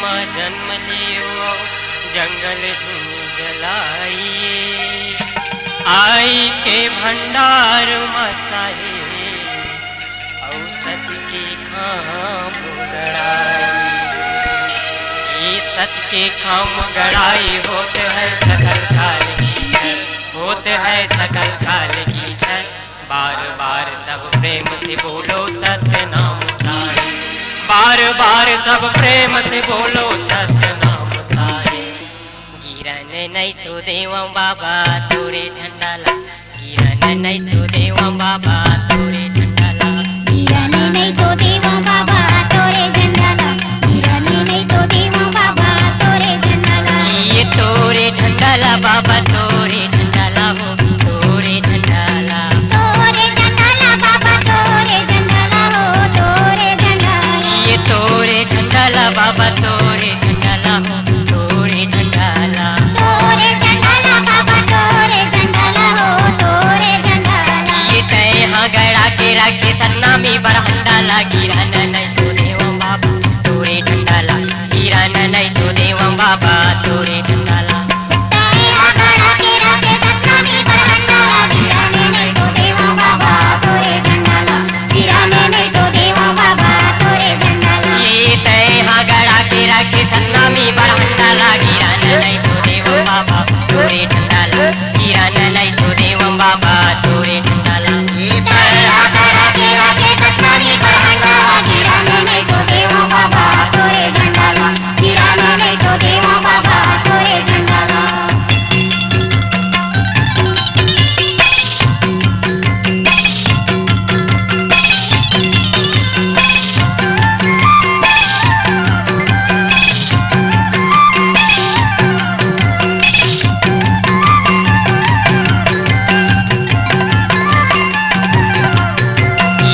माँ जन्म लियो जंगल धुनी जलाइए। आई के भंडार मसाहे औसत के खाम गड़ाई। ये सत के खाम गड़ाई होत है सकल काल की है, होत है सकल काल की है। बार बार सब प्रेम से बोलो सत्य नाम सारे, बार बार सब प्रेम से बोलो सत्य नाम सारे। गिरन नहीं तो देवा बाबा तोरे झंडाला, गिरन नहीं तो देवा बाबा तोरे झंडाला, गिरन नहीं तो देवा बाबा तोरे झंडाला, गिरन नहीं तो देवा बाबा तोरे झंडाला। ये तोरे झंडाला बाबा तोरे झंडाला हो तोरे झंडाला, तोरे झंडाला बाबा तोरे झंडाला हो तोरे झंडाला। ये तोरे झंडाला बाबा तोरे झंडाला हो तोरे झंडाला, तोरे झंडाला बाबा तोरे झंडाला हो तोरे झंडाला। ये तय हाँ गड़ा के राखे सन्ना में बरहंडाला। गिरन नहीं तो देवा बाबा तोरे झंडाला, गिरन नहीं तो देवा बाबा तोरे झंडाला। तय आगरा के राखे सन्ना में बरहंडाला, गिरन नहीं तो देवा बाबा तोरे झंडाला, गिरन नहीं तो देवा बाबा तोरे झंडाला। ये तय हाँ गड़ा के राखे सन्ना में बरहंडाला। गिरन नहीं तो देवा बाबा तोरे झंडाला, गिरन नहीं तो देवा बाबा तोरे झंडाला। ये तय आगरा के राखे सन्ना में बरहंडाला, गिरन नहीं तो देवा बाबा तोरे झंडाला, गिरन नहीं तो देवा बाबा तोरे झंडाला।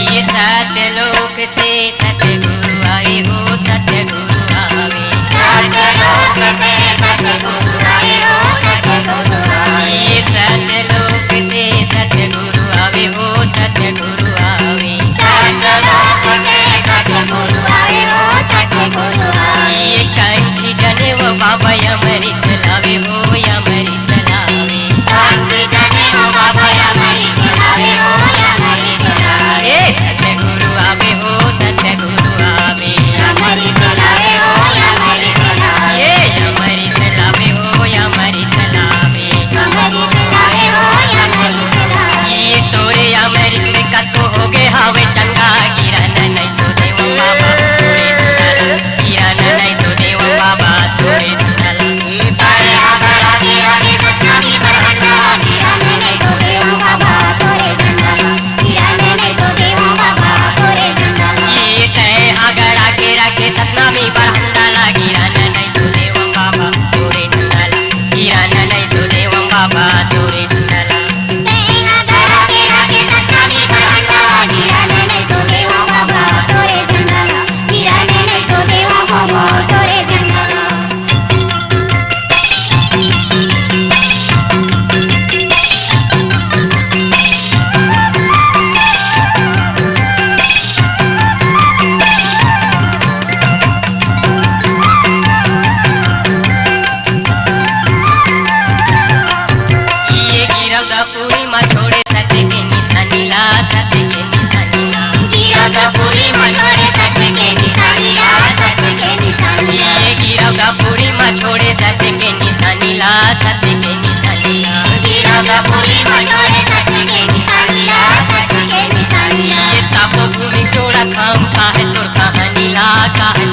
ये सत्यलोक से सतगुरु आए हो सतगुरु आवे, सत्यलोक से सतगुरु आए हो सतगुरु आए। ये सत्यलोक से सतगुरु आवे हो सतगुरु आवे। सत्यलोक से सतगुरु आए हो सतगुरु आए। ये कंठी जने वो बाबा अमृत लावे हो अमृत लावे, कांति जने हो बाबा अमृत लावे हो अमृत लावे। ये सतगुरु आवे हो सतगुरु आवे, अमृत लावे हो अमृत लावे। ये अमृत लावे हो अमृत लावे। अमृत लावे हो अमृत लावे। ये तोरे अमृत का तो हो गए हावे चंगा। गिरन नहीं तो देवा बाबा तोरे झंडाला, गिरन नहीं तो देवा बाबा तोरे झंडाला। तय आगरा के राखे सन्ना में बरहंडाला, गिरन नहीं तो देवा बाबा तोरे झंडाला, गिरन नहीं तो देवा बाबा तोरे झंडाला। ये तय आगरा के राखे सतना में बरहंडाला। गिरन नहीं तो देवा बाबा तोरे झंडाला, गिरन नहीं तो देवा बाबा तोरे झंडाला। तय आगरा के राखे सन्ना में बरहंडाला, गिरन नहीं तो देवा बाबा तोरे झंडाला, गिरन नहीं तो देवा बाबा तोरे झंडाला। ये गिरगा पूरी माँ छोड़े सत्य के निशानीला, सत्य के निशानीला। गिरगापुरी मनोरे सत्य के निशानीला, सत्य के निशानीला। ये गिरगा पूरी माँ छोड़े सत्य के निशानीला, सत्य के निशानीला। गिरगापुरी मनोरे सत्य के निशानीला, सत्य के निशानीला। ये तापो भूमि जोड़ा खाम का है तुर कहानीला, का है